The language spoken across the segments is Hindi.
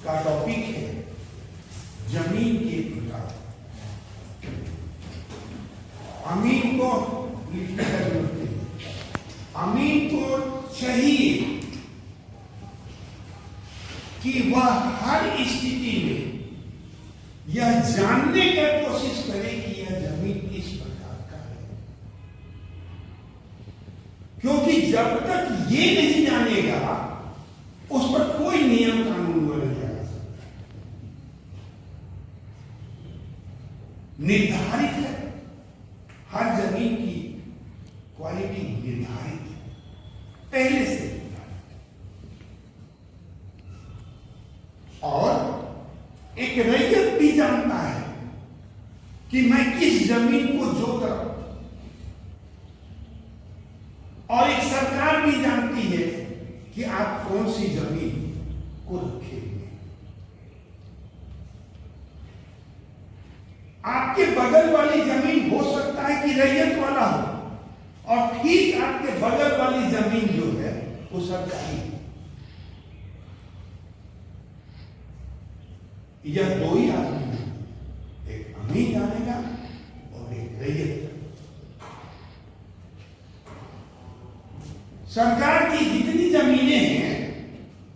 का टॉपिक है जमीन के प्रकार। अमीन को लिखने का जरूरत नहीं, अमीन को चाहिए कि वह हर स्थिति में यह जानने की कोशिश करे कि यह जमीन किस प्रकार का है, क्योंकि जब तक ये नहीं जानेगा उस पर कोई नियम कानून नहीं लगा सकता। निर्धारित है, हर जमीन की क्वालिटी निर्धारित है, पहले से निर्धारित है। और एक रैयत भी जानता है कि मैं किस जमीन को जोत रहा हूं, और एक सरकार भी जानती है कि आप कौन सी जमीन को रखेंगे। आपके बगल वाली जमीन हो सकता है कि रैयत वाला हो, और ठीक आपके बगल वाली जमीन जो है वो सरकारी है। यह दो ही आदमी है, एक अमीर जानेगा और एक रैयत। सरकार की जितनी जमीनें हैं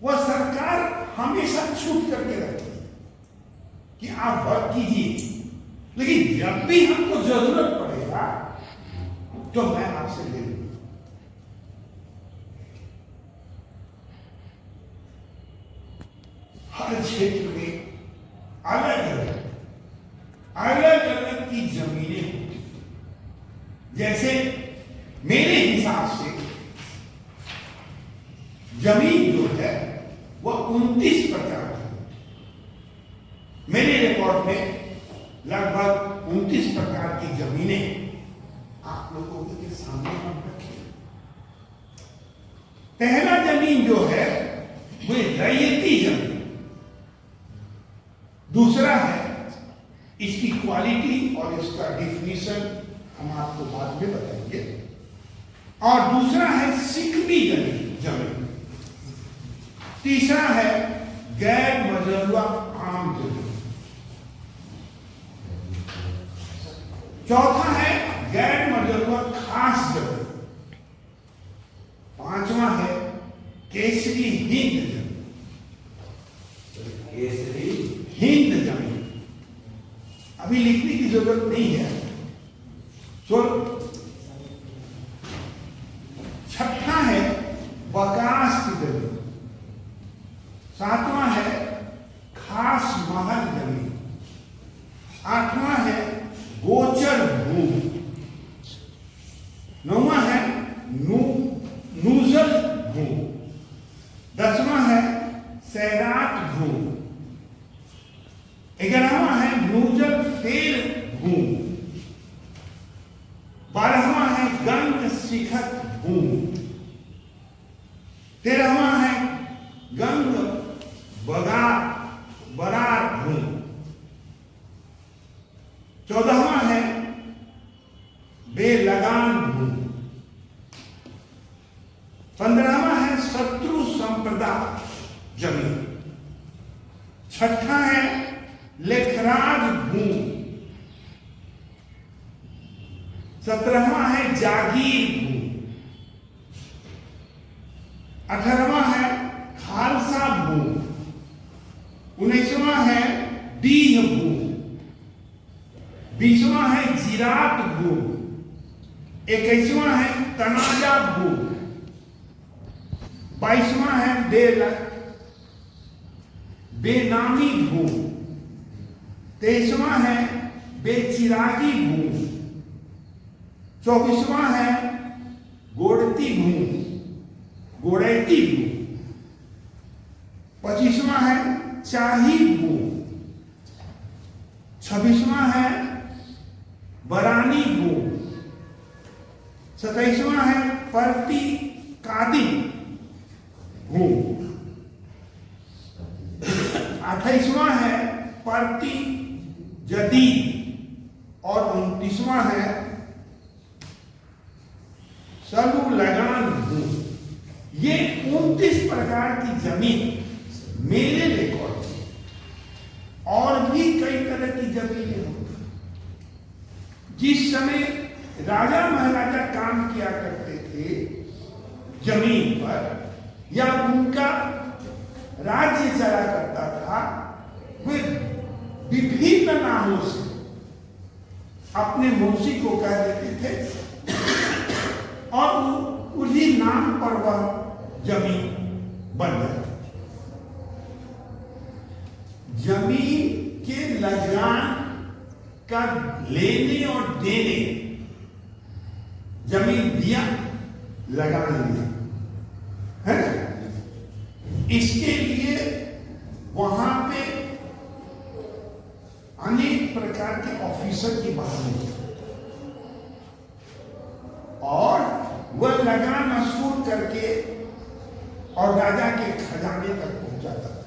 वह सरकार हमेशा छूट करके रखती है कि आप वर्क कीजिए, लेकिन जब भी हमको जरूरत पड़ेगा तो मैं आपसे ले लूंगा। हर क्षेत्र में अलग अलग की जमीनें होती हैं। जैसे मेरे हिसाब से जमीन जो है वह 29 प्रकार की है। मेरे रिकॉर्ड में लगभग 29 प्रकार की जमीनें आप लोगों के सामने हम रखें। पहला जमीन जो है वो रैयती जमीन, दूसरा है इसकी क्वालिटी और इसका डिफिनीशन हम आपको बाद में बताएंगे, और दूसरा है सिकवी जमीन, तीसरा है गैर मजरूआ आम जमीन, चौथा है गैर मजरूआ खास जमीन, पांचवा है केसरी हिंद जमीन, केसरी हिंद जमीन अभी लिखने की जरूरत नहीं है। तो छठा है वकास की जमीन, सातवां है खास महल जमीन, आठवां है गोचर भूमि, नौवां है नूजल भूमि, 10वां है सैराट भूमि, 11वां है नूजल फेर भूमि, 12वां है गंग शिखर भूमि, 13वां है गंग बरार भूमि, 14वां है बेलगान भूमि, 15वां है शत्रु संप्रदा जमीन, 6ठा है लेखराज भूमि, 17वां है जागीर भूमि, 18वां है खालसा भूमि, 19वां है डीह भूमि, 20वां है जिरात भूमि, 21वां है तनाजा भूमि, 22वां है बेनामी भूमि, 23वां है बेचिरागी भूमि, 24वां है गोड़ती भूमि, गोड़ैती भूमि, 25वां है चाही भूमि, 26वां है बरानी भूमि, 27वां है परती कादी भूमि, 28वां है परती जदीद, और 29वां है सलू लगान भूमि। ये 29 प्रकार की जमीन मेरे रिकॉर्ड में जिस समय राजा महाराजा काम किया करते थे जमीन पर या उनका राज्य चला करता था, वे विभिन्न नामों से अपने मौसी को कह देते थे और उन्हीं नाम पर वह जमीन बन जाती। जमीन के लगान का लेने और देने, जमीन दिया, लगान लिया, है ना? इसके लिए वहां पे अनेक प्रकार के ऑफिसर की बहाली और वह लगान वसूल करके और राजा के खजाने तक पहुंचाता था।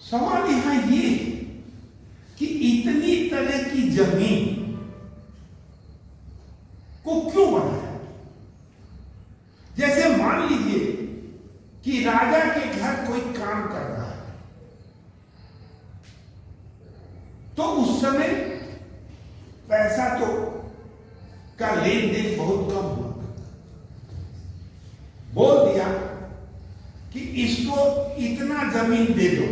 सवाल यहां ये कि इतनी तरह की जमीन को क्यों बनाया? जैसे मान लीजिए कि राजा के घर कोई काम कर रहा है, तो उस समय पैसा तो का लेन देन बहुत कम हुआ। बोल दिया कि इसको इतना जमीन दे दो,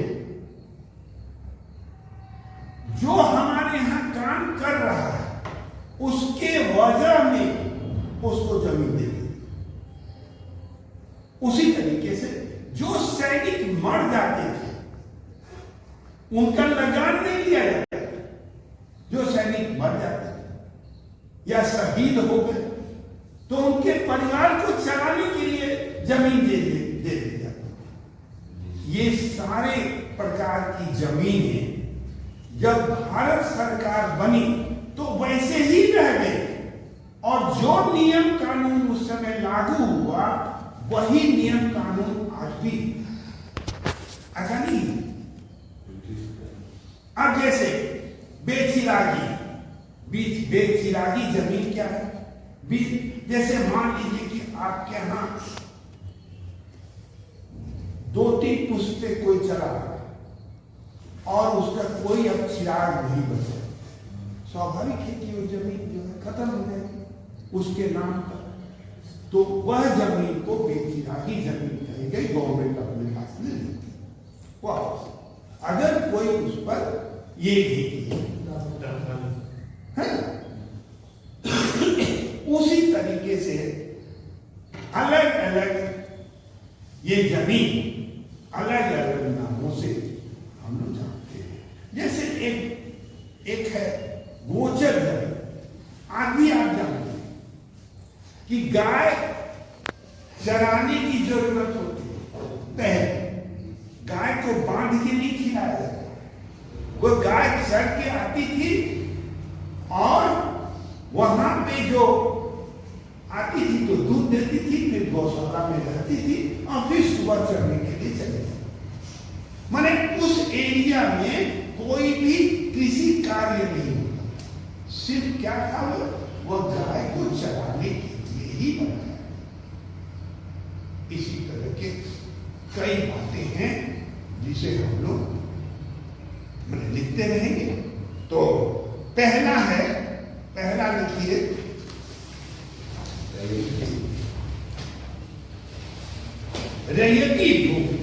जो हमारे यहां काम कर रहा है उसके वजह में उसको जमीन दे दो। उसी तरीके से जो सैनिक मर जाते थे उनका लगान नहीं लिया जाता। जो सैनिक मर जाते थे या शहीद हो गए तो उनके परिवार को चलाने के लिए जमीन दे दी जाती। ये सारे प्रकार की जमीनें जब भारत सरकार बनी तो वैसे ही रह गए और जो नियम कानून उस समय लागू हुआ वही नियम कानून आज भी। ऐसा नहीं। अब जैसे बेचिरागी जमीन क्या है? जैसे मान लीजिए कि आपके यहां 2-3 पुश्ते कोई चला और उसका कोई अब चिराग नहीं बचा, स्वाभाविक है कि वो जमीन जो है खत्म हो जाएगी उसके नाम पर। तो वह जमीन को बेचिरागी जमीन कहेंगे, गवर्नमेंट अपने पास ले लेती वापस, अगर कोई उस पर ये है। उसी तरीके से अलग अलग ये जमीन अलग अलग नामों से हम लोग जानते हैं। जैसे एक है गोचर जमीन। आदमी आप जानते हैं कि गाय चराने की जरूरत होती है, पहले गाय को बांध के नहीं खिलाया जाता। वो गाय चर के आती थी और वहां पे जो आती थी तो दूध देती थी, फिर गौशाला में रहती थी और फिर सुबह चरने के लिए चली जाती। माने उस एरिया में कोई भी कृषि कार्य नहीं होता, सिर्फ क्या था वो गाय को चराने के लिए ही बनाया। इसी तरह के कई बातें हैं जिसे हम लोग लिखते रहेंगे। तो पहला लिखिए रैयती भूमि।